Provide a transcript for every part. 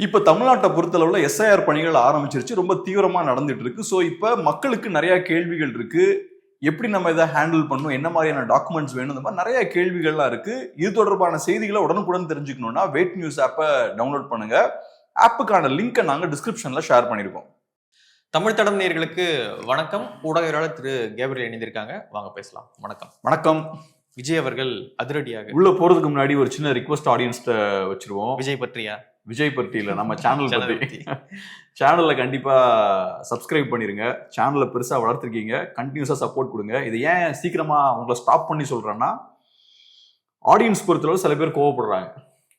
இப்ப தமிழ்நாட்டை பொறுத்தளவுல எஸ்ஐஆர் பணிகள் ஆரம்பிச்சிருச்சு, ரொம்ப தீவிரமா நடந்துட்டு இருக்கு. ஸோ இப்ப மக்களுக்கு நிறைய கேள்விகள் இருக்கு. எப்படி நம்ம இதை ஹேண்டில் பண்ணணும், என்ன மாதிரியான டாக்குமெண்ட்ஸ் வேணும், இந்த மாதிரி நிறைய கேள்விகள்லாம் இருக்கு. இது தொடர்பான செய்திகளை உடனுக்குடன் தெரிஞ்சுக்கணும்னா வெயிட் நியூஸ் ஆப்பை டவுன்லோட் பண்ணுங்க. ஆப்புக்கான லிங்கை நாங்க டிஸ்கிரிப்ஷன்ல ஷேர் பண்ணிருக்கோம். தமிழ் தடம் நேயர்களுக்கு வணக்கம். ஊடகவியலாளர் திரு கேப்ரியல் இணைந்திருக்காங்க, வாங்க பேசலாம். வணக்கம். வணக்கம். விஜய் அவர்கள் அதிரடியாக உள்ள போறதுக்கு முன்னாடி ஒரு சின்ன ரிக்வஸ்ட் ஆடியன்ஸ்ட வச்சிருவோம். விஜய் பற்றியா? விஜய் பற்றி இல்ல, நம்ம சேனல் பற்றி. சேனல்ல கண்டிப்பா சப்ஸ்கிரைப் பண்ணிருங்க. சேனலை பெருசா வளர்த்துருக்கீங்க, கண்டினியூஸா சப்போர்ட் கொடுங்க. இது ஏன் சீக்கிரமா உங்களை ஸ்டாப் பண்ணி சொல்றேன்னா, ஆடியன்ஸ் பொறுத்தளவு சில பேர் கோவப்படுறாங்க.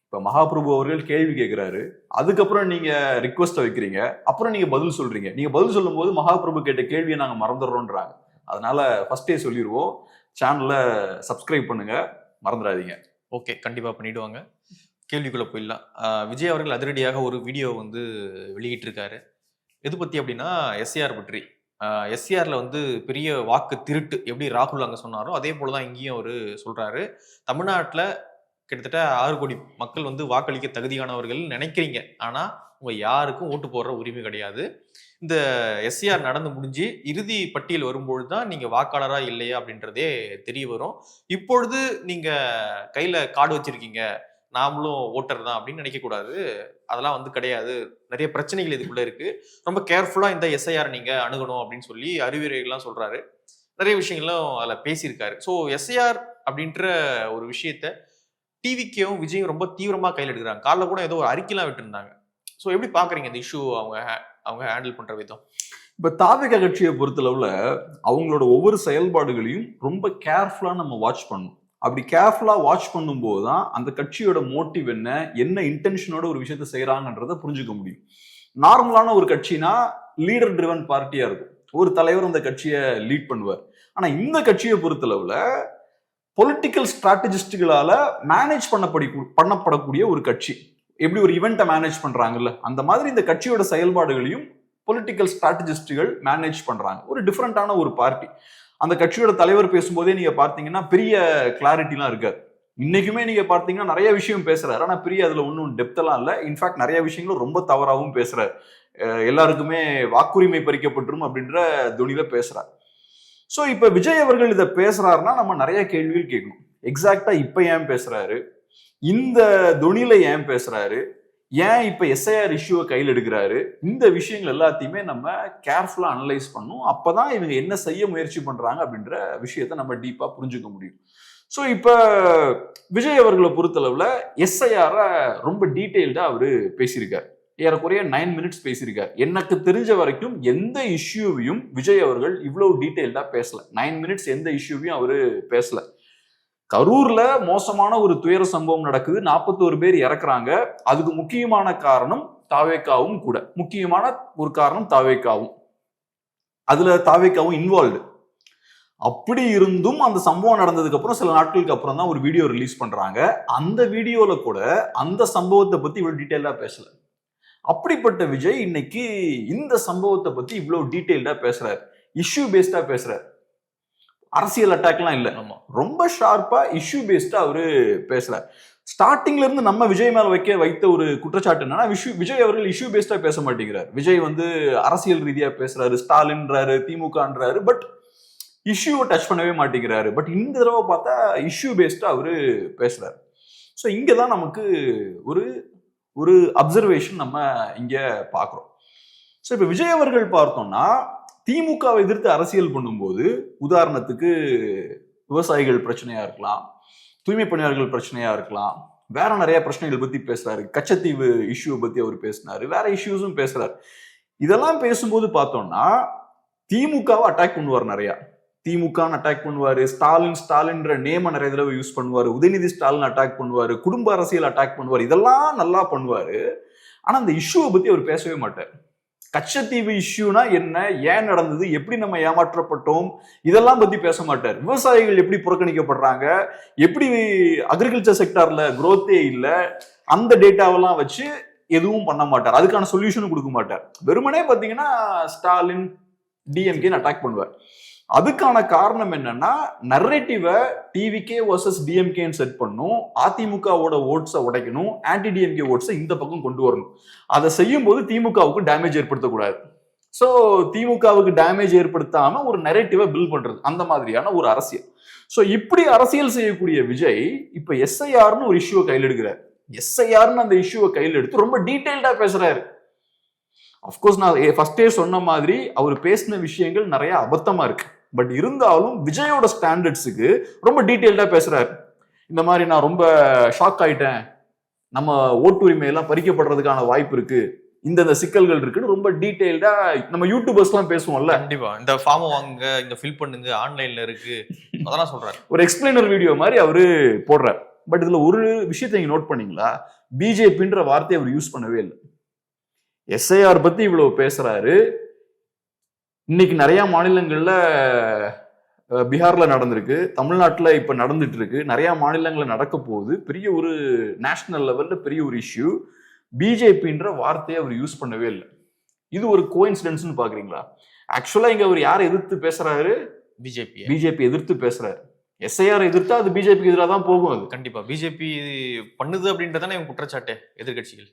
இப்ப மகாபிரபு அவர்கள் கேள்வி கேட்கிறாரு, அதுக்கப்புறம் நீங்க ரிக்வஸ்ட் வைக்கிறீங்க, அப்புறம் நீங்க பதில் சொல்றீங்க. நீங்க பதில் சொல்லும் போது மகாபிரபு கேட்ட கேள்வியை நாங்க மறந்துடுறோன்றாங்க. அதனால ஃபர்ஸ்டே சொல்லிடுவோம், சேனலை சப்ஸ்கிரைப் பண்ணுங்க, மறந்துடாதீங்க. ஓகே, கண்டிப்பா பண்ணிடுவாங்க. கேள்விக்குள்ள போயிடலாம். விஜய் அவர்கள் அதிரடியாக ஒரு வீடியோ வெளியிட்டிருக்காரு. எது பத்தி அப்படின்னா, எஸ்ஏஆர் பற்றி. எஸ்ஏஆர்ல பெரிய வாக்கு திருட்டு எப்படி ராகுல் அங்க சொன்னாரோ அதே போலதான் இங்கேயும் அவரு சொல்றாரு. தமிழ்நாட்டுல கிட்டத்தட்ட 6 கோடி மக்கள் வாக்களிக்க தகுதியானவர்கள் நினைக்கிறீங்க, ஆனா உங்க யாருக்கும் ஓட்டு போடுற உரிமை கிடையாது. இந்த எஸ்ஏஆர் நடந்து முடிஞ்சு இறுதி பட்டியல் வரும்பொழுது தான் நீங்க வாக்காளரா இல்லையா அப்படின்றதே தெரிய வரும். இப்பொழுது நீங்க கையில கார்டு வச்சிருக்கீங்க, நாமளும் ஓட்டர் தான் அப்படின்னு நினைக்க கூடாது. அதெல்லாம் கிடையாது. நிறைய பிரச்சனைகள் இதுக்குள்ள இருக்கு. ரொம்ப கேர்ஃபுல்லா இந்த எஸ்ஐஆர் நீங்க அணுகணும் அப்படின்னு சொல்லி அறிவுரைகள்லாம் சொல்றாரு. நிறைய விஷயங்களும் அதுல பேசியிருக்காரு. ஸோ எஸ்ஐஆர் அப்படின்ற ஒரு விஷயத்த டிவிக்கும் விஜயும் ரொம்ப தீவிரமா கையில் எடுக்கிறாங்க. காலைல கூட ஏதோ ஒரு அறிக்கைலாம் விட்டுருந்தாங்க. ஸோ எப்படி பாக்குறீங்க இந்த இஷ்யூ அவங்க ஹேண்டில் பண்ற விதம்? இப்ப தாவேகா கட்சியை பொறுத்தளவுல அவங்களோட ஒவ்வொரு செயல்பாடுகளையும் ரொம்ப கேர்ஃபுல்லா நம்ம வாட்ச் பண்ணணும். அப்படி கேர்ஃபுல்லா வாட்ச் பண்ணும்போது தான் அந்த கட்சியோட மோட்டிவ் என்ன இன்டென்ஷனோட ஒரு விஷயத்த செய்யறாங்கன்றத புரிஞ்சுக்க முடியும். நார்மலான ஒரு கட்சினா லீடர் ட்ரிவன் பார்ட்டியா இருக்கும், ஒரு தலைவர் அந்த கட்சியை லீட் பண்ணுவார். ஆனா இந்த கட்சியை பொறுத்தளவுல பொலிட்டிக்கல் ஸ்ட்ராட்டஜிஸ்டுகளால மேனேஜ் பண்ணப்படக்கூடிய ஒரு கட்சி. எப்படி ஒரு ஈவெண்ட்டை மேனேஜ் பண்றாங்கல்ல, அந்த மாதிரி இந்த கட்சியோட செயல்பாடுகளையும் பொலிட்டிக்கல் ஸ்ட்ராட்டஜிஸ்டுகள் மேனேஜ் பண்றாங்க. ஒரு டிஃப்ரெண்டான ஒரு பார்ட்டி. அந்த கட்சியோட தலைவர் பேசும்போதே நீங்க பார்த்தீங்கன்னா பெரிய கிளாரிட்டிலாம் இருக்காது. இன்னைக்குமே நீங்க பார்த்தீங்கன்னா நிறைய விஷயம் பேசுறாரு, ஆனா பெரிய அதுல ஒன்றும் டெப்தெல்லாம் இல்லை. இன்ஃபேக்ட் நிறைய விஷயங்களும் ரொம்ப தவறாகவும் பேசுறாரு. எல்லாருக்குமே வாக்குரிமை பறிக்கப்பட்டுரும் அப்படின்ற துணியில பேசுறாரு. ஸோ இப்ப விஜய் அவர்கள் இதை பேசுறாருன்னா நம்ம நிறைய கேள்விகள் கேட்கணும். எக்ஸாக்டா இப்ப ஏன் பேசுறாரு, இந்த துணியில ஏன் பேசுறாரு, ஏன் இப்ப எஸ்ஐஆர் இஷ்யூவை கையில் எடுக்கிறாரு, இந்த விஷயங்கள் எல்லாத்தையுமே நம்ம கேர்ஃபுல்லா அனலைஸ் பண்ணும். அப்பதான் இவங்க என்ன செய்ய முயற்சி பண்றாங்க அப்படின்ற விஷயத்த நம்ம டீப்பா புரிஞ்சுக்க முடியும். ஸோ இப்ப விஜய் அவர்களை பொறுத்தளவுல எஸ்ஐஆர ரொம்ப டீட்டெயில்டா அவரு பேசியிருக்காரு. ஏறக்குறைய 9 minutes பேசியிருக்காரு. எனக்கு தெரிஞ்ச வரைக்கும் எந்த இஷ்யூவையும் விஜய் அவர்கள் இவ்வளவு டீட்டெயில்டா பேசல. 9 minutes எந்த இஷ்யூவையும் அவரு பேசல. கரூர்ல மோசமான ஒரு துயர சம்பவம் நடக்குது, 41 பேர் இறக்குறாங்க. அதுக்கு முக்கியமான காரணம் தாவேகாவும் கூட. முக்கியமான ஒரு காரணம் தாவேகாவும், அதுல தாவேகாவும் இன்வால்வ்டு. அப்படி இருந்தும் அந்த சம்பவம் நடந்ததுக்கு அப்புறம் சில நாட்களுக்கு அப்புறம் தான் ஒரு வீடியோ ரிலீஸ் பண்றாங்க. அந்த வீடியோல கூட அந்த சம்பவத்தை பத்தி இவ்வளவு டீட்டெயிலா பேசல. அப்படிப்பட்ட விஜய் இன்னைக்கு இந்த சம்பவத்தை பத்தி இவ்வளவு டீட்டெயில்டா பேசுறாரு, இஷ்யூ பேஸ்டா பேசுறாரு. அரசியல் அட்டாக்லாம் இல்ல, ரொம்ப ஷார்ப்பா இஷ்யூ பேஸ்டா அவரு பேசுறாரு. ஸ்டார்டிங்ல இருந்து நம்ம விஜய் மேல வைத்த ஒரு குற்றச்சாட்டு என்னன்னா, விஜய் அவர்கள் இஷ்யூ பேஸ்டா பேச மாட்டேங்கிறார். விஜய் அரசியல் ரீதியா பேசுறாரு, ஸ்டாலின்றாரு, திமுகன்றாரு, பட் இஷ்யூவை டச் பண்ணவே மாட்டேங்கிறாரு. பட் இந்த தடவை பார்த்தா இஷ்யூ பேஸ்டா அவரு பேசுறாரு. ஸோ இங்கதான் நமக்கு ஒரு அப்சர்வேஷன் நம்ம இங்க பாக்குறோம். ஸோ இப்ப விஜய் அவர்கள் பார்த்தோம்னா, திமுகவை எதிர்த்து அரசியல் பண்ணும்போது உதாரணத்துக்கு விவசாயிகள் பிரச்சனையா இருக்கலாம், தூய்மை பணியாளர்கள் பிரச்சனையா இருக்கலாம், வேற நிறைய பிரச்சனைகள் பத்தி பேசுறாரு. கச்சத்தீவு இஷ்யூவை பத்தி அவர் பேசினாரு, வேற இஷ்யூஸும் பேசுறாரு. இதெல்லாம் பேசும்போது பார்த்தோம்னா திமுகவை அட்டாக் பண்ணுவார், நிறைய திமுக அட்டாக் பண்ணுவாரு, ஸ்டாலின்ற நேம நிறைய தடவை யூஸ் பண்ணுவாரு, உதயநிதி ஸ்டாலின் அட்டாக் பண்ணுவாரு, குடும்ப அரசியல் அட்டாக் பண்ணுவாரு, இதெல்லாம் நல்லா பண்ணுவாரு. ஆனா அந்த இஷ்யூவை பத்தி அவர் பேசவே மாட்டார். கச்சத்தீவு இஷ்யூனா என்ன, ஏன் நடந்தது, எப்படி நம்ம ஏமாற்றப்பட்டோம், இதெல்லாம் பத்தி பேச மாட்டார். விவசாயிகள் எப்படி புறக்கணிக்கப்படுறாங்க, எப்படி அக்ரிகல்ச்சர் செக்டார்ல குரோத்தே இல்லை, அந்த டேட்டாவெல்லாம் வச்சு எதுவும் பண்ண மாட்டார். அதுக்கான சொல்யூஷனும் கொடுக்க மாட்டார். வெறுமனே பாத்தீங்கன்னா ஸ்டாலின் டிஎம்கேன்னு அட்டாக் பண்ணுவார். அதுக்கான காரணம் என்னன்னா, நரேட்டிவை டிவிகே வர்சஸ் டிஎம்கேன்னு செட் பண்ணும், அதிமுகவோட ஓட்ஸை உடைக்கணும், ஆன்டி டிஎம்கே ஓட்ஸை இந்த பக்கம் கொண்டு வரணும். அதை செய்யும் போது திமுகவுக்கு டேமேஜ் ஏற்படுத்தக்கூடாது. ஸோ திமுகவுக்கு டேமேஜ் ஏற்படுத்தாம ஒரு நரேட்டிவை பில்ட் பண்றது, அந்த மாதிரியான ஒரு அரசியல். ஸோ இப்படி அரசியல் செய்யக்கூடிய விஜய் இப்ப எஸ்ஐஆர்னு ஒரு இஷ்யூவை கையில் எடுக்கிறார். எஸ்ஐஆர்னு அந்த இஷ்யூவை கையில் எடுத்து ரொம்ப டீடைல்டா பேசுறாரு. அப்கோர்ஸ் நான் ஃபர்ஸ்டே சொன்ன மாதிரி அவர் பேசின விஷயங்கள் நிறைய அபத்தமா இருக்கு. பட் இருந்தாலும் விஜயோட ஸ்டாண்டர்ட்ஸுக்கு ரொம்ப டீடைல்டா பேசுறாரு. இந்த மாதிரி நான் ரொம்ப ஷாக் ஆயிட்டேன், நம்ம ஓட்டுரிமை எல்லாம் பறிக்கப்படுறதுக்கான வாய்ப்பு இருக்கு, இந்த சிக்கல்கள் இருக்குன்னு ரொம்ப டீடைல்டா நம்ம யூடியூபர்ஸ் எல்லாம் பேசுவோம்ல. கண்டிப்பா இந்த ஃபார்ம் வாங்குங்க, இந்த ஃபில் பண்ணுங்க, ஆன்லைன்ல இருக்கு, அதெல்லாம் சொல்றாரு. ஒரு எக்ஸ்பிளைனர் வீடியோ மாதிரி அவரு போடுறாரு. பட் இதுல ஒரு விஷயத்தை நீங்க நோட் பண்ணீங்களா? பிஜேபின்ற வார்த்தையை அவர் யூஸ் பண்ணவே இல்லை. எஸ்ஐஆர் பத்தி இவ்வளவு பேசுறாரு. இன்னைக்கு நிறைய மாநிலங்கள்ல, பீகார்ல நடந்திருக்கு, தமிழ்நாட்டுல இப்ப நடந்துட்டு இருக்கு, நிறைய மாநிலங்கள்ல நடக்க போகுது, பெரிய ஒரு நேஷனல் லெவல்ல பெரிய ஒரு இஷ்யூ. பிஜேபின்ற வார்த்தையை அவர் யூஸ் பண்ணவே இல்லை. இது ஒரு கோஇன்சிடென்ஸ்னு பாக்குறீங்களா? ஆக்சுவலா இங்க அவர் யாரை எதிர்த்து பேசுறாரு? பிஜேபி எதிர்த்து பேசுறாரு. எஸ்ஐஆர் எதிர்த்தா அது பிஜேபிக்கு எதிராக தான் போகும். அது கண்டிப்பா பிஜேபி பண்ணுது அப்படின்றதானே இவங்க குற்றச்சாட்டு எதிர்கட்சிகள்.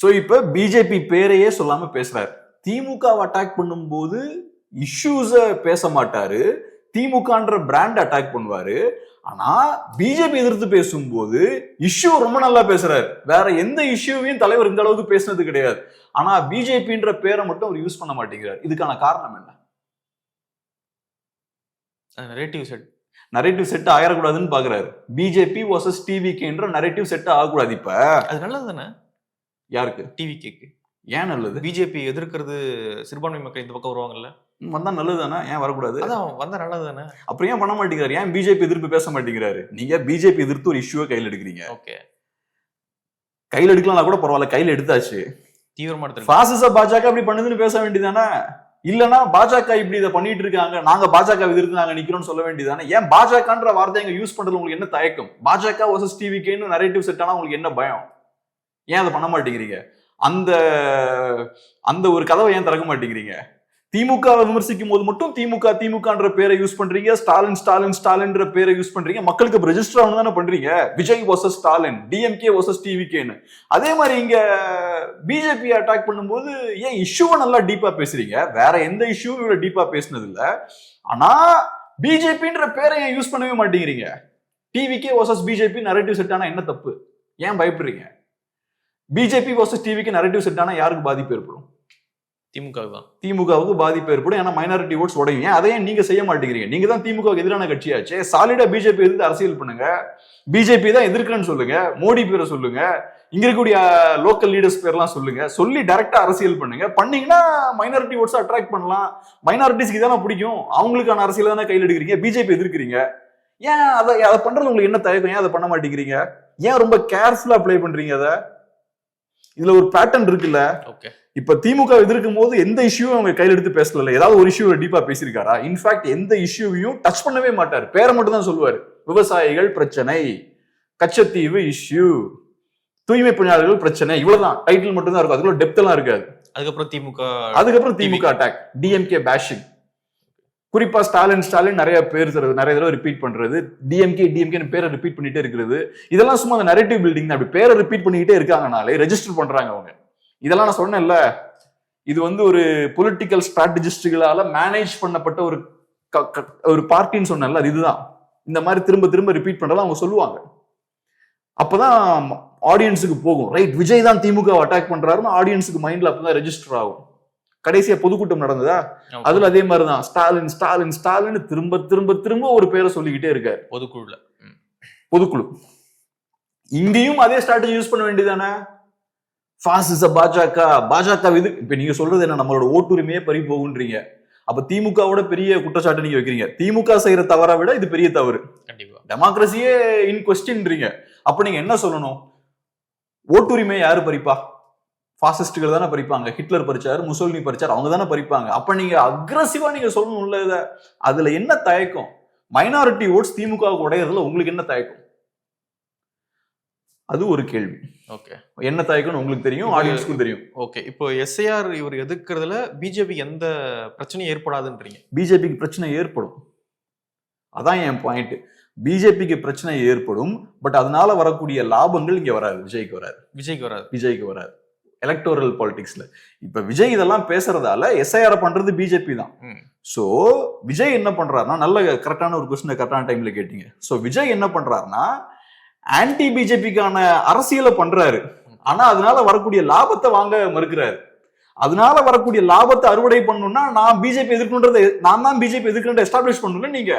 சோ இப்ப பிஜேபி பேரையே சொல்லாம பேசுறாரு. திமுகவை அட்டாக் பண்ணும்போது இஷ்யூஸ பேச மாட்டாரு, திமுகன்ற பிராண்ட் அட்டாக் பண்ணுவாரு. ஆனா பிஜேபி எதிர்த்து பேசும்போது இஷ்யூ ரொம்ப நல்லா பேசுறாரு. வேற எந்த இஷ்யூவையும் தலைவர் இந்த அளவுக்கு பேசினது கிடையாது. ஆனா பிஜேபின்ற பேரை மட்டும் அவர் யூஸ் பண்ண மாட்டேங்கிறார். இதுக்கான காரணம் என்ன? நரேட்டிவ் செட் ஆயிடக்கூடாதுன்னு பாக்குறாரு. பிஜேபி வர்சஸ் டிவிகேன்ற நரேட்டிவ் செட் ஆகக்கூடாது. இப்ப அது நல்லது தானே? யாருக்கு? டிவிகேக்கு. ஏன் நல்லது? பிஜேபி எதிர்க்கிறது சிறுபான்மை மக்கள் இந்த பக்கம் வருவாங்கல்ல, வந்தா நல்லது தானே? ஏன் வரக்கூடாது? அதான் வந்தா நல்லது தானே. அப்புறம் ஏன் பண்ண மாட்டேங்கிறாரு? ஏன் பிஜேபி எதிர்ப்பு பேச மாட்டேங்கிறாரு? நீங்க பிஜேபி எதிர்த்து ஒரு இஷ்யூவை கையில் எடுக்கிறீங்க. ஓகே, கையில் எடுக்கலாம் கூட பரவாயில்ல, கையில் எடுத்தாச்சு. தீவிரமா எடுத்து பாசிச பாஜக அப்படி பண்ணுதுன்னு பேச வேண்டியதானே? இல்லனா பாஜக இப்படி இதை பண்ணிட்டு இருக்காங்க, நாங்க பாஜக எதிர்த்து நாங்க நிக்கிறோம்னு சொல்ல வேண்டியதானே? ஏன் பாஜகன்ற வார்த்தை எங்க யூஸ் பண்றது உங்களுக்கு என்ன தயக்கம்? பாஜக வர்சஸ் டிவிகேன்னு நரேட்டிவ் செட் ஆனா உங்களுக்கு என்ன பயம்? ஏன் அதை பண்ண மாட்டேங்கிறீங்க? அந்த அந்த ஒரு கதவை ஏன் திறக்க மாட்டேங்கிறீங்க? திமுக விமர்சிக்கும் போது மட்டும் திமுகன்ற பேரை யூஸ் பண்றீங்க, ஸ்டாலின்ற பேரை யூஸ் பண்றீங்க, மக்களுக்கு ரெஜிஸ்டர் ஆகணும் தானே பண்றீங்க. Vijay versus Stalin, DMK versus டிவிகேன்னு. அதே மாதிரி இங்க பிஜேபி அட்டாக் பண்ணும்போது ஏன் இஷ்யூவை நல்லா டீப்பா பேசுறீங்க? வேற எந்த இஷ்யூவும் இவ்வளவு டீப்பா பேசினது இல்ல. ஆனா பிஜேபின்ற பேரை ஏன் யூஸ் பண்ணவே மாட்டேங்கிறீங்க? TVK versus BJP narrative set ஆனா என்ன தப்பு? ஏன் பயப்படுறீங்க? பிஜேபி வர்சஸ் டிவிக்கு நரேட்டிவ் செட் ஆனா யாருக்கு பாதிப்பு ஏற்படும்? திமுகவுக்கு பாதிப்பு ஏற்படும். ஏன்னா மைனாரிட்டி ஓட்ஸ் உடையும். ஏன் அதையும் நீங்க செய்ய மாட்டேங்கிறீங்க? நீங்க தான் திமுகவுக்கு எதிரான கட்சியாச்சு. சாலிடா பிஜேபி எதிர்த்து அரசியல் பண்ணுங்க. பிஜேபி தான் எதிர்க்கிறேன்னு சொல்லுங்க, மோடி பேரை சொல்லுங்க, இங்க இருக்கக்கூடிய லோக்கல் லீடர்ஸ் பேர்லாம் சொல்லுங்க, சொல்லி டைரக்டா அரசியல் பண்ணுங்க. பண்ணீங்கன்னா மைனாரிட்டி ஓட்ஸ் அட்ராக்ட் பண்ணலாம். மைனாரிட்டிஸ்க்கு தானே பிடிக்கும், அவங்களுக்கான அரசியல் தானே கையில் எடுக்கிறீங்க. பிஜேபி எதிர்க்கிறீங்க. ஏன் அதை பண்றது உங்களுக்கு என்ன தயக்கம்? ஏன் அதை பண்ண மாட்டேங்கிறீங்க? ஏன் ரொம்ப கேர்ஃபுல்லா அப்ளை பண்றீங்க? அதை இதுல ஒரு பேட்டர்ன் இருக்குல்ல. இப்ப திமுக எதிர்க்கும் போது எந்த இஷ்யூவும் அவங்க கையில் எடுத்து பேசல. ஏதாவது ஒரு இஷ்யூ டீப்பா பேசியிருக்காரா? இன்ஃபேக்ட் எந்த இஷ்யூவையும் டச் பண்ணவே மாட்டார். பேரை மட்டும் தான் சொல்லுவாரு. விவசாயிகள் பிரச்சனை, கச்சத்தீவு இஷ்யூ, தூய்மை பணியாளர்கள் பிரச்சனை, இவ்வளவுதான் டைட்டில் மட்டும் தான் இருக்கும். அதுக்குள்ள டெப்த் எல்லாம் இருக்காது. அதுக்கப்புறம் திமுக அட்டாக், டிஎம்கே பேஷிங், குறிப்பா ஸ்டாலின் நிறைய தடவை ரிப்பீட் பண்றது, டிஎம்கே பேரை ரிப்பீட் பண்ணிட்டே இருக்கிறது. இதெல்லாம் சும்மா அந்த நரேட்டிவ் பில்டிங். அப்படி பேரை ரிப்பீட் பண்ணிக்கிட்டே இருக்காங்கனாலே ரெஜிஸ்டர் பண்றாங்க அவங்க. இதெல்லாம் நான் சொன்னேன்ல, இது ஒரு பொலிட்டிக்கல் ஸ்ட்ராட்டஜிஸ்டுகளால மேனேஜ் பண்ணப்பட்ட ஒரு பார்ட்டின்னு சொன்னேன்ல, இதுதான். இந்த மாதிரி திரும்ப ரிப்பீட் பண்றதா அவங்க சொல்லுவாங்க. அப்பதான் ஆடியன்ஸுக்கு போகும், ரைட், விஜய் தான் திமுக அட்டாக் பண்றாருன்னு ஆடியன்ஸுக்கு மைண்ட்ல அப்பதான் ரெஜிஸ்டர் ஆகும். கடைசியா பொதுக்கூட்டம் நடந்ததா, அதுல அதே மாதிரிதான் ஸ்டாலின் திரும்ப ஒரு பேரை சொல்லிக்கிட்டே இருக்காரு. பொதுக்குழு இங்கேயும் அதே ஸ்ட்ராட்டஜி யூஸ் பண்ண வேண்டியதானே? பாசிச பாஜக இது. இப்ப நீங்க சொல்றது என்ன? நம்மளோட ஓட்டுரிமையே பறி போகுன்றீங்க. அப்ப திமுகவோட பெரிய குற்றச்சாட்டு நீங்க வைக்கிறீங்க. திமுக செய்யற தவறை விட இது பெரிய தவறு. டெமோக்ரஸியே இன் கொஸ்டின்றீங்க. அப்ப நீங்க என்ன சொல்லணும்? ஓட்டுரிமை யாரு பறிப்பா? பாசிஸ்டுகள் தானே பறிப்பாங்க. ஹிட்லர் பறிச்சாரு, முசோலினி பறிச்சாரு, அவங்க தானே பறிப்பாங்க. அப்ப நீங்க அக்ரஸிவா நீங்க சொல்லணும் இல்ல. அதுல என்ன தயக்கம்? மைனாரிட்டி ஓட்ஸ் திமுக உடையறதுல உங்களுக்கு என்ன தயக்கம்? அது ஒரு கேள்வி. ஓகே, என்ன தயக்கம்னு உங்களுக்கு தெரியும், ஆடியன்ஸ்க்கும் தெரியும். ஓகே. இப்போ எஸ்ஐஆர் இவர் எதிர்க்கிறதுல பிஜேபி எந்த பிரச்சனையும் ஏற்படாதுன்றீங்க? பிஜேபிக்கு பிரச்சனை ஏற்படும், அதான் என் பாயிண்ட். பிஜேபிக்கு பிரச்சனை ஏற்படும், பட் அதனால வரக்கூடிய லாபங்கள் இங்க வராது, விஜய்க்கு வராது. எலக்டோரல் பாலிடிக்ஸ்ல இப்ப விஜய் இதெல்லாம் பேசுறதால எஸ்ஐஆர் பண்றது பிஜேபி தான். சோ விஜய் என்ன பண்றாருன்னா, நல்ல கரெக்டான ஒரு கொஸ்டின் கரெக்டான டைம்ல கேட்டீங்க. சோ விஜய் என்ன பண்றாருன்னா ஆன்டி பிஜேபிக்கான அரசியலை பண்றாரு, ஆனா அதனால வரக்கூடிய லாபத்தை வாங்க மறுக்கிறாரு. அதனால வரக்கூடிய லாபத்தை அறுவடை பண்ணணும்னா நான் பிஜேபி எதிர்க்கணுன்றதை, நான் தான் பிஜேபி எதிர்க்கின்ற எஸ்டாப்ளிஷ் பண்ணணும்ல. நீங்க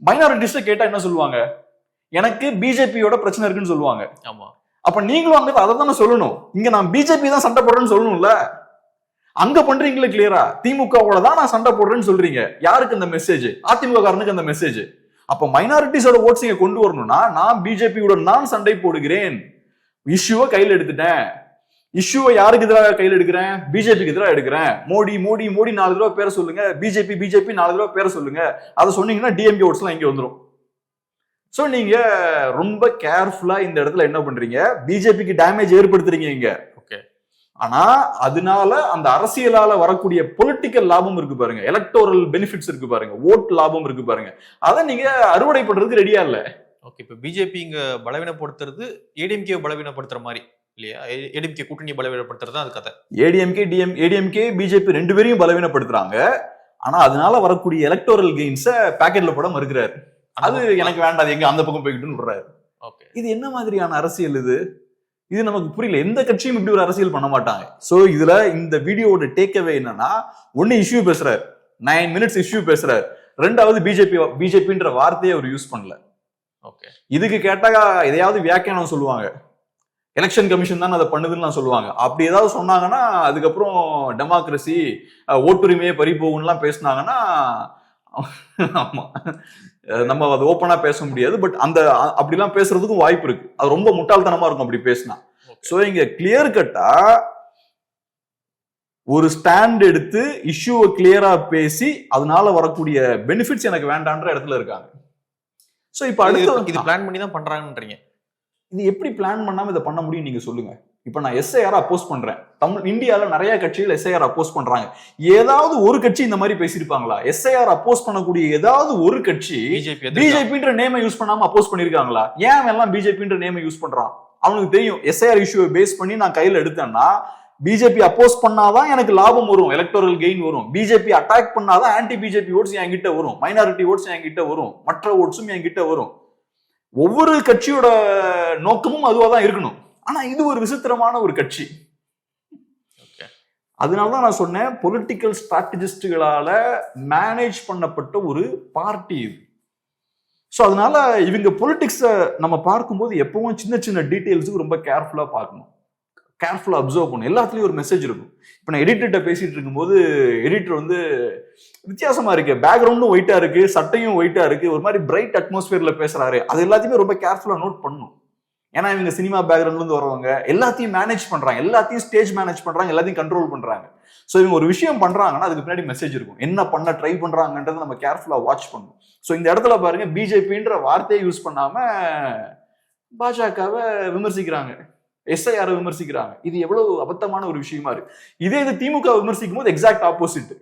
மைனாரிட்டிஸ்ட கேட்டா என்ன சொல்லுவாங்க? எனக்கு பிஜேபியோட பிரச்சனை இருக்குன்னு சொல்லுவாங்க. ஆமா, அப்ப நீங்களும் அங்க அதை தானே சொல்லணும். இங்க நான் பிஜேபி தான் சண்டை போடுறேன்னு சொல்லணும்ல. அங்க பண்றீங்களே கிளியரா, திமுகவோட தான் நான் சண்டை போடுறேன்னு சொல்றீங்க. யாருக்கு அந்த மெசேஜ்? அதிமுக காரனுக்கு அந்த மெசேஜ். அப்ப மைனாரிட்டிஸோட ஓட்ஸ் இங்க கொண்டு வரணும்னா நான் பிஜேபியோட நான் சண்டை போடுகிறேன், இஷ்யூவை கையில் எடுத்துட்டேன். இஷ்யூவை யாருக்கு எதிராக கையில் எடுக்கிறேன்? பிஜேபிக்கு எதிராக எடுக்கிறேன். மோடி மோடி மோடி 4 தடவை பேரை சொல்லுங்க, பிஜேபி பிஜேபி 4 தடவை பேரை சொல்லுங்க. அதை சொன்னீங்கன்னா டிஎம்கே ஓட்ஸ் எல்லாம் இங்க வந்துடும். சோ நீங்க ரொம்ப கேர்ஃபுல்லா இந்த இடத்துல என்ன பண்றீங்க, பிஜேபிக்கு டேமேஜ் ஏற்படுத்துறீங்க இங்க. ஓகே. ஆனா அதனால அந்த அரசியலால வரக்கூடிய பொலிட்டிக்கல் லாபம் இருக்கு பாருங்க, எலக்டோரல் பெனிஃபிட்ஸ் இருக்கு பாருங்க, ஓட் லாபம் இருக்கு பாருங்க, அதை நீங்க அறுவடை பண்றதுக்கு ரெடியா இல்ல. ஓகே. இப்ப பிஜேபி இங்க பலவீனப்படுத்துறது ஏடிஎம்கே பலவீனப்படுத்துற மாதிரி இல்லையா? ஏடிஎம்கே கூட்டணி பலவீனப்படுத்துறது அது கதை. ஏடிஎம்கே பிஜேபி 2 பேரையும் பலவீனப்படுத்துறாங்க. ஆனா அதனால வரக்கூடிய எலக்டோரல் கெயின்ஸ பாக்கெட்ல போட மறுக்கிறாரு. அது எனக்கு வேண்டாம், எங்க அந்த பக்கம் போய்கிட்டுன்னு விடுறாரு. இது என்ன மாதிரியான அரசியல் இது? இது நமக்கு புரியல. எந்த கட்சியும் இப்படி ஒரு அரசியல் பண்ண மாட்டாங்க. சோ இதுல இந்த வீடியோட டேக்அவே என்னன்னா, ஒன்னு இஷ்யூ பேசுறாரு, 9 மினிட்ஸ் இஷ்யூ பேசுறாரு. ரெண்டாவது பிஜேபின்ற வார்த்தையை அவர் யூஸ் பண்ணல. ஓகே. இதுக்கு கேட்டா எதையாவது வியாக்கியானம் சொல்லுவாங்க, எலெக்ஷன் கமிஷன் தான் அதை பண்ணுதுன்னு சொல்லுவாங்க. அப்படி ஏதாவது சொன்னாங்கன்னா அதுக்கப்புறம் டெமோக்ரஸி ஓட்டுரிமையே பறி போகும்லாம் பேசினாங்கன்னா ஆமா நம்ம அது ஓப்பனா பேச முடியாது. பட் அந்த அப்படிலாம் பேசுறதுக்கும் வாய்ப்பு இருக்கு. அது ரொம்ப முட்டாள்தனமா இருக்கும் அப்படி பேசினா. சோ இங்க கிளியர் கட்டா ஒரு ஸ்டாண்ட் எடுத்து இஷ்யூவை கிளியரா பேசி அதனால வரக்கூடிய பெனிஃபிட்ஸ் எனக்கு வேண்டான்ற இடத்துல இருக்காங்க. சோ இப்ப அடுத்து இது பிளான் பண்ணி தான் பண்றாங்கன்றீங்க. இது எப்படி பிளான் பண்ணாம இதை பண்ண முடியும் நீங்க சொல்லுங்க. இப்ப நான் எஸ்ஐஆர் அப்போஸ் பண்றேன், இந்தியால நிறைய கட்சிகள் எஸ்ஐஆர் அப்போஸ் பண்றாங்க. ஏதாவது ஒரு கட்சி இந்த மாதிரி பேசியிருப்பாங்களா? எஸ்ஐஆர் அப்போஸ் பண்ணக்கூடிய ஏதாவது ஒரு கட்சி பிஜேபின்ற நேமை யூஸ் பண்ணாம அப்போஸ் பண்ணிருக்காங்களா? ஏன் எல்லாம் பிஜேபின்ற நேமை யூஸ் பண்றான்? அவனுக்கு தெரியும் எஸ்ஐஆர் இஷ்யூவை பேஸ் பண்ணி நான் கையில எடுத்தேன்னா பிஜேபி அப்போஸ் பண்ணாதான் எனக்கு லாபம் வரும், எலக்டோரல் கெயின் வரும். பிஜேபி அட்டாக் பண்ணாதான் ஆன்டி பிஜேபி ஓட்ஸ் என்கிட்ட வரும், மைனாரிட்டி ஓட்ஸ் என்கிட்ட வரும், மற்ற ஓட்ஸும் என்கிட்ட வரும். ஒவ்வொரு கட்சியோட நோக்கமும் அதுவா தான் இருக்கணும். ஆனா இது ஒரு விசித்திரமான ஒரு கட்சி. அதனாலதான் நான் சொன்னேன், பொலிட்டிக்கல் ஸ்ட்ராட்டஜிஸ்டுகளால மேனேஜ் பண்ணப்பட்ட ஒரு பார்ட்டி இது. ஸோ அதனால இவங்க பொலிட்டிக்ஸை நம்ம பார்க்கும்போது எப்பவும் சின்ன சின்ன டீட்டெயில்ஸுக்கு ரொம்ப கேர்ஃபுல்லா பார்க்கணும், கேர்ஃபுல்லா அப்சர்வ் பண்ணணும். எல்லாத்துலயும் ஒரு மெசேஜ் இருக்கும். இப்போ நான் எடிட்டர்கிட்ட பேசிட்டு இருக்கும்போது எடிட்டர் வித்தியாசமா இருக்கு, பேக்ரவுண்டும் ஒயிட்டா இருக்கு, சட்டையும் ஒயிட்டா இருக்கு, ஒரு மாதிரி பிரைட் அட்மாஸ்பியர்ல பேசுறாரு. அது எல்லாத்தையுமே ரொம்ப கேர்ஃபுல்லா நோட் பண்ணணும். ஏன்னா இவங்க சினிமா பேக்ரவுண்ட்ல இருந்து வரவங்க, எல்லாத்தையும் மேனேஜ் பண்றாங்க, எல்லாத்தையும் ஸ்டேஜ் மேனேஜ் பண்றாங்க, எல்லாத்தையும் கண்ட்ரோல் பண்றாங்க. ஸோ இவங்க ஒரு விஷயம் பண்றாங்கன்னா அதுக்கு பின்னாடி மெசேஜ் இருக்கும், என்ன பண்ண ட்ரை பண்றாங்கன்றதை நம்ம கேர்ஃபுல்லா வாட்ச் பண்ணணும். ஸோ இந்த இடத்துல பாருங்க, பிஜேபின்ற வார்த்தையை யூஸ் பண்ணாம பாஜகவை விமர்சிக்கிறாங்க, எஸ்ஐஆர் விமர்சிக்கிறாங்க. இது எவ்வளவு அபத்தமான ஒரு விஷயமா இருக்கு. இதே இது திமுக விமர்சிக்கும் போது எக்ஸாக்ட் ஆப்போசிட்,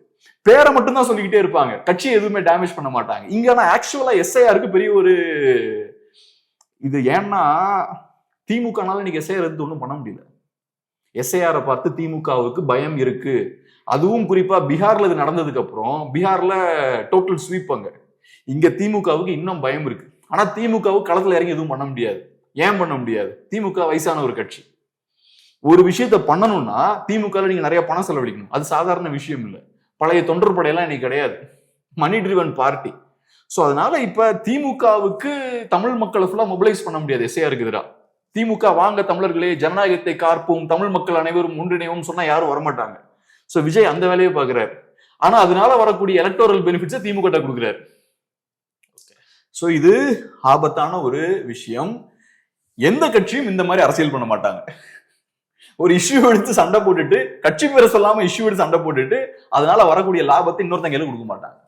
பேரை மட்டும் தான் சொல்லிக்கிட்டே இருப்பாங்க, கட்சியை எதுவுமே டேமேஜ் பண்ண மாட்டாங்க. இங்க ஆனா ஆக்சுவலா எஸ்ஐஆருக்கு பெரிய ஒரு இது. ஏன்னா திமுகனால இன்னைக்கு எஸ்ஐஆர் எடுத்து ஒன்றும் பண்ண முடியல. எஸ்ஐஆரை பார்த்து திமுகவுக்கு பயம் இருக்கு. அதுவும் குறிப்பா பீகார்ல இது நடந்ததுக்கு அப்புறம், பீகார்ல டோட்டல் ஸ்வீப் அங்க. இங்க திமுகவுக்கு இன்னும் பயம் இருக்கு. ஆனா திமுகவுக்கு களத்துல இறங்கி எதுவும் பண்ண முடியாது. ஏன் பண்ண முடியாது? திமுக வயசான ஒரு கட்சி. ஒரு விஷயத்த பண்ணணும்னா திமுக நீங்க நிறைய பணம் செலவழிக்கணும். அது சாதாரண விஷயம் இல்லை. பழைய தொண்டர் படையெல்லாம் இன்னைக்கு கிடையாது, மணி ட்ரிவன் பார்ட்டி. சோ அதனால இப்ப திமுகவுக்கு தமிழ் மக்களை ஃபுல்லா மொபிலைஸ் பண்ண முடியாது எஸ்ஐஆருக்கு எதிராக. திமுக வாங்க தமிழர்களே, ஜனநாயகத்தை காப்போம், தமிழ் மக்கள் அனைவரும் ஒன்றிணைவோம் சொன்னா யாரும் வரமாட்டாங்க. சோ விஜய் அந்த வேலையை பாக்குறாரு. ஆனா அதனால வரக்கூடிய எலக்டோரல் பெனிஃபிட்ஸை திமுக கொடுக்குறாரு. சோ இது ஆபத்தான ஒரு விஷயம். எந்த கட்சியும் இந்த மாதிரி அரசியல் பண்ண மாட்டாங்க. ஒரு இஷ்யூ எடுத்து சண்டை போட்டுட்டு, கட்சி பேரை சொல்லாம இஷ்யூ எடுத்து சண்டை போட்டுட்டு அதனால வரக்கூடிய லாபத்தை இன்னொருத்தங்க கொடுக்க மாட்டாங்க.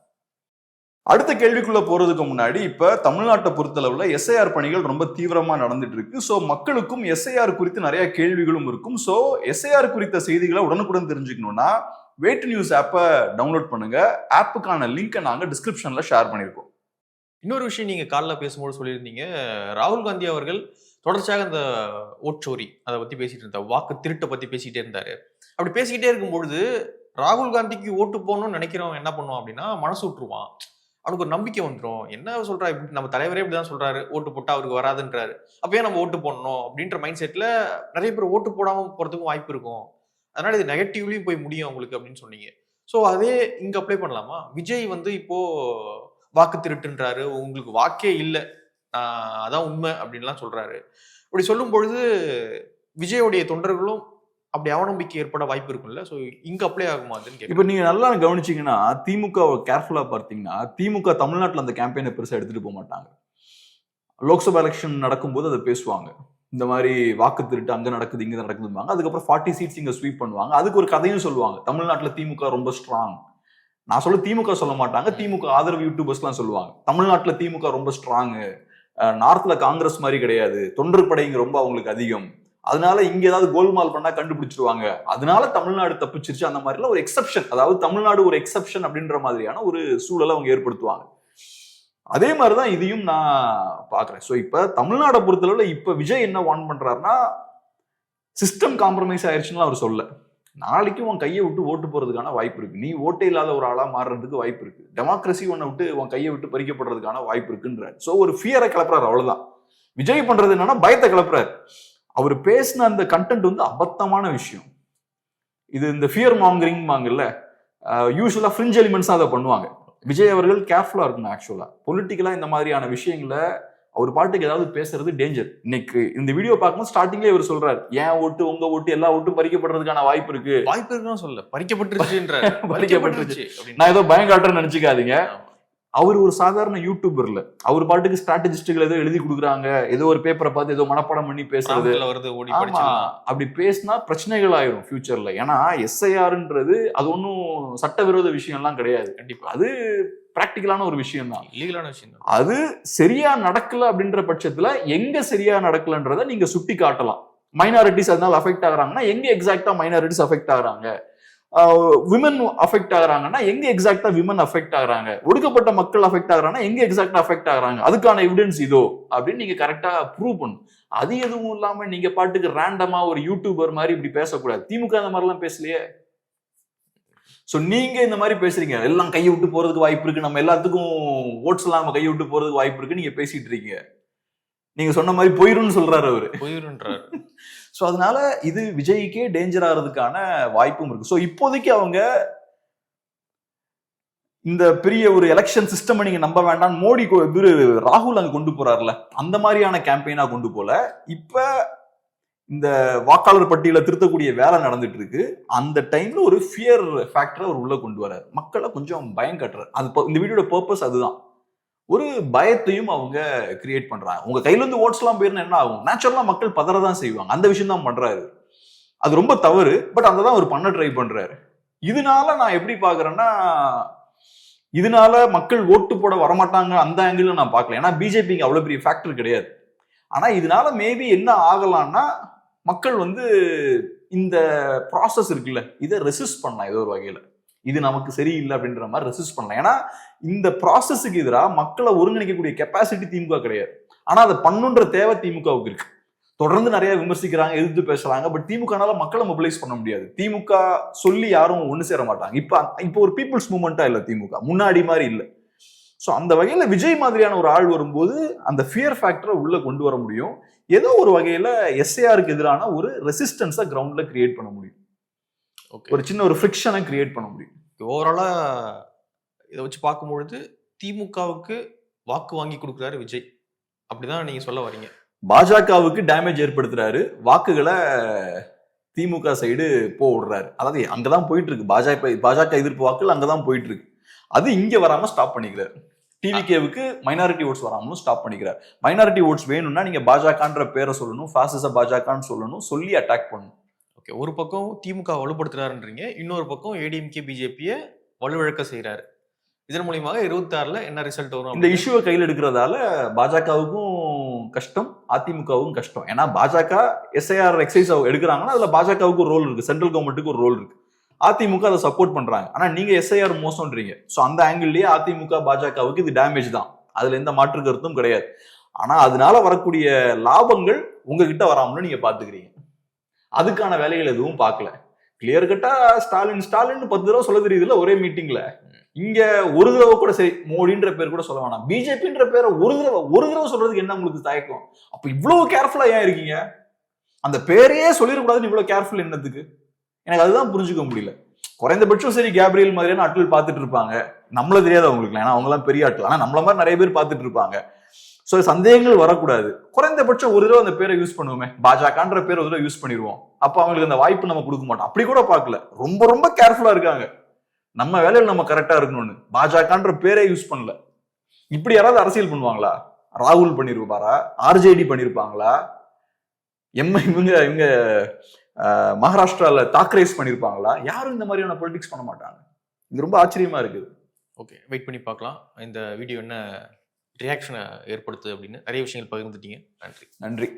அடுத்த கேள்விக்குள்ள போறதுக்கு முன்னாடி இப்ப தமிழ்நாட்டை பொறுத்தளவுல எஸ்ஐஆர் பணிகள் ரொம்ப தீவிரமா நடந்துட்டு இருக்கு. ஸோ மக்களுக்கும் எஸ்ஐஆர் குறித்து நிறைய கேள்விகளும் இருக்கும். ஸோ எஸ்ஐஆர் குறித்த செய்திகளை உடனுக்குடன் தெரிஞ்சுக்கணும்னா வேட் நியூஸ் ஆப்பை டவுன்லோட் பண்ணுங்க. ஆப்புக்கான லிங்கை நாங்க டிஸ்கிரிப்ஷன்ல ஷேர் பண்ணியிருக்கோம். இன்னொரு விஷயம் நீங்க காலைல பேசும்போது சொல்லியிருந்தீங்க, ராகுல் காந்தி அவர்கள் தொடர்ச்சியாக இந்த ஓட்சோரி அதை பத்தி பேசிட்டு இருந்தார், வாக்கு திருட்டை பத்தி பேசிக்கிட்டே இருந்தாரு. அப்படி பேசிக்கிட்டே இருக்கும்பொழுது ராகுல் காந்திக்கு ஓட்டு போகணும்னு நினைக்கிறவன் என்ன பண்ணுவான் அப்படின்னா மனசு விட்டுருவான். அவனுக்கு ஒரு நம்பிக்கை வந்துடும். என்ன சொல்றா, இப்படி நம்ம தலைவரே இப்படிதான் சொல்றாரு, ஓட்டு போட்டா அவருக்கு வராதுன்றாரு, அப்பயே நம்ம ஓட்டு போடணும் அப்படின்ற மைண்ட் செட்ல நிறைய பேர் ஓட்டு போடாம போறதுக்கும் வாய்ப்பு இருக்கும். அதனால இது நெகட்டிவ்லயும் போய் முடியும் அவங்களுக்கு அப்படின்னு சொன்னீங்க. ஸோ அதே இங்க அப்ளை பண்ணலாமா? விஜய் வந்து இப்போ வாக்கு திருட்டுன்றாரு, உங்களுக்கு வாக்கே இல்லை, அதான் உண்மை அப்படின்லாம் சொல்றாரு. அப்படி சொல்லும் பொழுது விஜயோடைய தொண்டர்களும் அப்படி அவநம்பிக்கை ஏற்பட வாய்ப்பு இருக்கும்ல. ஸோ இங்க அப்ளை ஆகுமா அதுன்னு இப்ப நீங்க நல்லா கவனிச்சீங்கன்னா திமுக கேர்ஃபுல்லா பார்த்தீங்கன்னா திமுக தமிழ்நாட்டில் அந்த கேம்பெயினை பெருசா எடுத்துட்டு போக மாட்டாங்க. லோக்சபா எலெக்ஷன் நடக்கும்போது அதை பேசுவாங்க, இந்த மாதிரி வாக்கு திருட்டு அங்க நடக்குது இங்க நடக்குதுவாங்க. அதுக்கப்புறம் 40 சீட்ஸ் இங்க ஸ்வீப் பண்ணுவாங்க. அதுக்கு ஒரு கதையும் சொல்லுவாங்க, தமிழ்நாட்டில் திமுக ரொம்ப ஸ்ட்ராங். நான் சொல்ல திமுக சொல்ல மாட்டாங்க, திமுக ஆதரவு யூடியூபர்ஸ் எல்லாம் சொல்லுவாங்க தமிழ்நாட்டில் திமுக ரொம்ப ஸ்ட்ராங், நார்த்ல காங்கிரஸ் மாதிரி கிடையாது, தொண்டர் படை இங்க ரொம்ப அவங்களுக்கு அதிகம், அதனால இங்க ஏதாவது கோல்மால் பண்ணா கண்டுபிடிச்சிருவாங்க, அதனால தமிழ்நாடு தப்பிச்சிருச்சு, அந்த மாதிரிலாம் ஒரு எக்ஸப்ஷன், அதாவது தமிழ்நாடு ஒரு எக்ஸப்ஷன் அப்படின்ற மாதிரியான ஒரு சூழலை அவங்க ஏற்படுத்துவாங்க. அதே மாதிரிதான் இதையும் நான் பாக்குறேன். ஸோ இப்ப தமிழ்நாடை பொறுத்தளவுல இப்ப விஜய் என்ன வான் பண்றாருன்னா சிஸ்டம் காம்ப்ரமைஸ் ஆயிடுச்சுன்னு அவர் சொல்ல, நாளைக்கு உன் கையை விட்டு ஓட்டு போறதுக்கான வாய்ப்பு இருக்கு, நீ ஓட்டே இல்லாத ஒரு ஆளா மாறுறதுக்கு வாய்ப்பு இருக்கு, டெமோக்ரஸி உன்னை விட்டு உன் கையை விட்டு பறிக்கப்படுறதுக்கான வாய்ப்பு இருக்குன்றாரு. ஸோ ஒரு ஃபியரை கிளப்புறாரு, அவ்வளவுதான். விஜய் பண்றது என்னன்னா பயத்தை கிளப்புறாரு. அவர் பேசின அந்த கண்டென்ட் வந்து அபத்தமான விஷயம். இது இந்த ஃபியர் மாங்கரிங் வாங்கல்ல, யூஸ்வலா ஃப்ரிஞ்ச் எலிமெண்ட்ஸ் அதை பண்ணுவாங்க. விஜய் அவர்கள் கேர்ஃபுல்லா இருக்கணும். ஆக்சுவலா பொலிட்டிக்கலா இந்த மாதிரியான விஷயங்களை அவர் பாட்டுக்கு ஏதாவது பேசுறது டேஞ்சர். இன்னைக்கு இந்த வீடியோ பார்க்கும்போது ஸ்டார்டிங்லேயே அவர் சொல்றாரு, ஏன் ஓட்டு உங்க ஓட்டு எல்லா ஓட்டும் பறிக்கப்படுறதுக்கான வாய்ப்பு இருக்குன்னு சொல்ல, பறிக்கப்பட்டுருச்சு. நான் ஏதோ பயம் காட்டுறேன்னு நினைச்சுக்காதீங்க. அவர் ஒரு சாதாரண யூடியூபர் இல்ல, அவர் பாட்டுக்கு ஸ்ட்ராட்டஜிஸ்டுகள் ஏதோ எழுதி கொடுக்குறாங்க, ஏதோ ஒரு பேப்பரை பார்த்து ஏதோ மனப்பாடம் பண்ணி பேசுறது. அப்படி பேசினா பிரச்சனைகள் ஆயிரும் ஃபியூச்சர்ல. ஏன்னா எஸ்ஐஆர்ன்றது அது ஒன்றும் சட்டவிரோத விஷயம் எல்லாம் கிடையாது, கண்டிப்பா அது பிராக்டிக்கலான ஒரு விஷயம் தான், லீகலான விஷயம் தான். அது சரியா நடக்கல அப்படின்ற பட்சத்துல எங்க சரியா நடக்கலன்றத நீங்க சுட்டி காட்டலாம். மைனாரிட்டிஸ் அதனால அஃபெக்ட் ஆகுறாங்கன்னா எங்க எக்ஸாக்டா மைனாரிட்டிஸ் அஃபெக்ட் ஆகுறாங்க, விமன் அஃபெக்ட் ஆகுறாங்கன்னா எங்க எக்ஸாக்டா விமன் அஃபெக்ட் ஆகுறாங்க, ஒடுக்கப்பட்ட மக்கள் அஃபெக்ட் ஆகுறாங்கன்னா எங்க எக்ஸாக்டா அஃபெக்ட் ஆகுறாங்க, அதுக்கான எவிடன்ஸ் இதோ அப்படின்னு நீங்க கரெக்டா ப்ரூவ் பண்ணும். அது எதுவும் இல்லாம நீங்க பாட்டுக்கு ரேண்டமா ஒரு யூடியூபர் மாதிரி இப்படி பேசக்கூடாது. திமுக அந்த மாதிரிலாம் பேசலையே. ஸோ நீங்க இந்த மாதிரி பேசுறீங்க, எல்லாம் கையை விட்டு போறதுக்கு வாய்ப்பு இருக்கு, நம்ம எல்லாத்துக்கும் ஓட்ஸ் எல்லாம் நம்ம கையை விட்டு போறதுக்கு வாய்ப்பு இருக்கு நீங்க பேசிட்டு இருக்கீங்க. நீங்க சொன்ன மாதிரி போயிருன்னு சொல்றாரு அவரு, போயிருன்றாரு. ஸோ அதனால இது விஜய்க்கே டேஞ்சர் ஆகிறதுக்கான வாய்ப்பும் இருக்கு. ஸோ இப்போதைக்கு அவங்க இந்த பெரிய ஒரு எலெக்ஷன் சிஸ்டம் நீங்க நம்ப வேண்டாம், மோடி ராகுல் அங்க கொண்டு போறாருல அந்த மாதிரியான கேம்பெயினா கொண்டு போல. இப்ப இந்த வாக்காளர் பட்டியலை திருத்தக்கூடிய வேலை நடந்துட்டு இருக்கு. அந்த டைம்ல ஒரு ஃபியர் ஃபேக்டரை அவர் உள்ள கொண்டு வராரு, மக்களை கொஞ்சம் பயம் கட்டுறாரு. அது இந்த வீடியோட பர்பஸ் அதுதான், ஒரு பயத்தையும் அவங்க கிரியேட் பண்றாங்க. உங்க கையில இருந்து ஓட்ஸ் எல்லாம் போயிருந்தா என்ன ஆகும், நேச்சுரலா மக்கள் பதறதான் செய்வாங்க. அந்த விஷயம் தான் பண்றாரு, அது ரொம்ப தவறு. பட் அந்த தான் அவர் பண்ண ட்ரை பண்றாரு. இதனால நான் எப்படி பாக்குறேன்னா, இதனால மக்கள் ஓட்டு போட வரமாட்டாங்க அந்த ஆங்கிள் நான் பார்க்கல. ஏன்னா பிஜேபிக்கு அவ்வளவு பெரிய ஃபேக்டர் கிடையாது. ஆனா இதனால மேபி என்ன ஆகலாம்னா, மக்கள் வந்து இந்த ப்ராசஸ் இருக்குல்ல இதை ரெசிஸ்ட் பண்ணலாம் ஏதோ ஒரு வகையில, இது நமக்கு சரியில்லை அப்படின்ற மாதிரி ரெசிஸ்ட் பண்ணலாம். ஏன்னா இந்த ப்ராசஸுக்கு எதிராக மக்களை ஒருங்கிணைக்கக்கூடிய கெப்பாசிட்டி திமுக கிடையாது. ஆனா அதை பண்ணுன்ற தேவை திமுகவுக்கு இருக்கு. தொடர்ந்து நிறைய விமர்சிக்கிறாங்க, எதிர்த்து பேசுறாங்க. பட் திமுகனால மக்களை மொபிலைஸ் பண்ண முடியாது. திமுக சொல்லி யாரும் ஒண்ணு சேர மாட்டாங்க. இப்போ ஒரு பீப்புள்ஸ் மூவ்மெண்டா இல்ல திமுக, முன்னாடி மாதிரி இல்லை. ஸோ அந்த வகையில விஜய் மாதிரியான ஒரு ஆள் வரும்போது அந்த ஃபியர் ஃபேக்டரை உள்ள கொண்டு வர முடியும். ஏதோ ஒரு வகையில எஸ்ஐஆருக்கு எதிரான ஒரு ரெசிஸ்டன்ஸை கிரவுண்ட்ல கிரியேட் பண்ண முடியும், ஒரு சின்ன ஒரு ஃப்ரிக்ஷனை கிரியேட் பண்ண முடியும். ஓவராலா இதை வச்சு பார்க்கும்பொழுது திமுகவுக்கு வாக்கு வாங்கி கொடுக்குறாரு விஜய், அப்படிதான் நீங்க சொல்ல வரீங்க. பாஜகவுக்கு டேமேஜ் ஏற்படுத்துறாரு, வாக்குகளை திமுக சைடு போடுறாரு. அதாவது அங்கதான் போயிட்டு இருக்கு, பாஜக எதிர்ப்பு வாக்குகள் அங்கதான் போயிட்டு இருக்கு. அது இங்க வராம ஸ்டாப் பண்ணிக்கிறார். டிவிகேவுக்கு மைனாரிட்டி ஓட்ஸ் வராமலும் ஸ்டாப் பண்ணிக்கிறார். மைனாரிட்டி ஓட்ஸ் வேணும்னா நீங்க பாஜகன்ற பேரை சொல்லணும், பாசிச பாஜகன்னு சொல்லணும், சொல்லி அட்டாக் பண்ணணும். ஓகே, ஒரு பக்கம் திமுக வலுப்படுத்துறாருன்றீங்க, இன்னொரு பக்கம் ஏடிஎம்கே பிஜேபியை வலுவிழக்க செய்யறாரு. இதன் மூலியமாக 26ல என்ன ரிசல்ட் வரும் இந்த இஷ்யூவை கையில் எடுக்கிறதால பாஜகவுக்கும் கஷ்டம், அதிமுகவுக்கும் கஷ்டம். ஏன்னா பாஜக எஸ்ஐஆர் எக்ஸைஸ் எடுக்கிறாங்கன்னா அதுல பாஜகவுக்கு ஒரு ரோல் இருக்கு, சென்ட்ரல் கவர்மெண்ட்டுக்கு ஒரு ரோல் இருக்கு, அதிமுக அதை சப்போர்ட் பண்றாங்க. ஆனா நீங்க எஸ்ஐஆர் மோசம்ன்றீங்க. ஸோ அந்த ஆங்கிள்லயே அதிமுக பாஜகவுக்கு இது டேமேஜ் தான், அதுல எந்த மாற்று கருத்தும் கிடையாது. ஆனா அதனால வரக்கூடிய லாபங்கள் உங்ககிட்ட வராமலும் நீங்க பாத்துக்கிறீங்க. அதுக்கான வேலைகள் எதுவும் பார்க்கல. கிளியர் கட்டா ஸ்டாலின் ஸ்டாலின் 10 தடவை சொல்ல தெரியுதுல ஒரே மீட்டிங்ல. இங்க ஒரு தடவை கூட சரி மோடின்ற பேர் கூட சொல்ல வேணாம், பிஜேபின்ற பேரை ஒரு தடவை சொல்றதுக்கு என்ன உங்களுக்கு தயக்கம்? அப்ப இவ்வளவு கேர்ஃபுல்லா ஏன் இருக்கீங்க? அந்த பேரையே சொல்லிடக்கூடாதுன்னு இவ்வளவு கேர்ஃபுல் என்னத்துக்கு? எனக்கு அதுதான் புரிஞ்சுக்க முடியல. குறைந்தபட்சம் சரி கேப்ரியல் மாதிரியான ஆட்கள் பார்த்துட்டு இருப்பாங்க, நம்மள தெரியாது அவங்களுக்கு, ஏன்னா அவங்க எல்லாம் பெரிய ஆட்கள். ஆனா நம்மள மாதிரி நிறைய பேர் பார்த்துட்டு இருப்பாங்க. சோ சந்தேகங்கள் வரக்கூடாது. குறைந்தபட்சம் ஒரு தடவை அந்த பேரை யூஸ் பண்ணுவோமே, பாஜகன்ற பேரை ஒரு தடவை யூஸ் பண்ணிடுவோம். அப்ப அவங்களுக்கு அந்த வாய்ப்பு நம்ம கொடுக்க மாட்டோம். அப்படி கூட பார்க்கல, ரொம்ப ரொம்ப கேர்ஃபுல்லா இருக்காங்க. நம்ம வேலையில் நம்ம கரெக்டா இருக்கணும்னு பாஜகன்ற பேரே யூஸ் பண்ணல. இப்படி யாராவது அரசியல் பண்ணுவாங்களா? ராகுல் பண்ணிருப்பாரா? ஆர்ஜேடி பண்ணிருப்பாங்களா? இவங்க மகாராஷ்டிரால தாக்கரேஸ் பண்ணிருப்பாங்களா? யாரும் இந்த மாதிரியான பொலிட்டிக்ஸ் பண்ண மாட்டாங்க. இது ரொம்ப ஆச்சரியமா இருக்குது. ஓகே, வெயிட் பண்ணி பார்க்கலாம் இந்த வீடியோ என்ன ரியாக்ஷனை ஏற்படுத்துது அப்படின்னு. நிறைய விஷயங்கள் பகிர்ந்துட்டீங்க, நன்றி. நன்றி.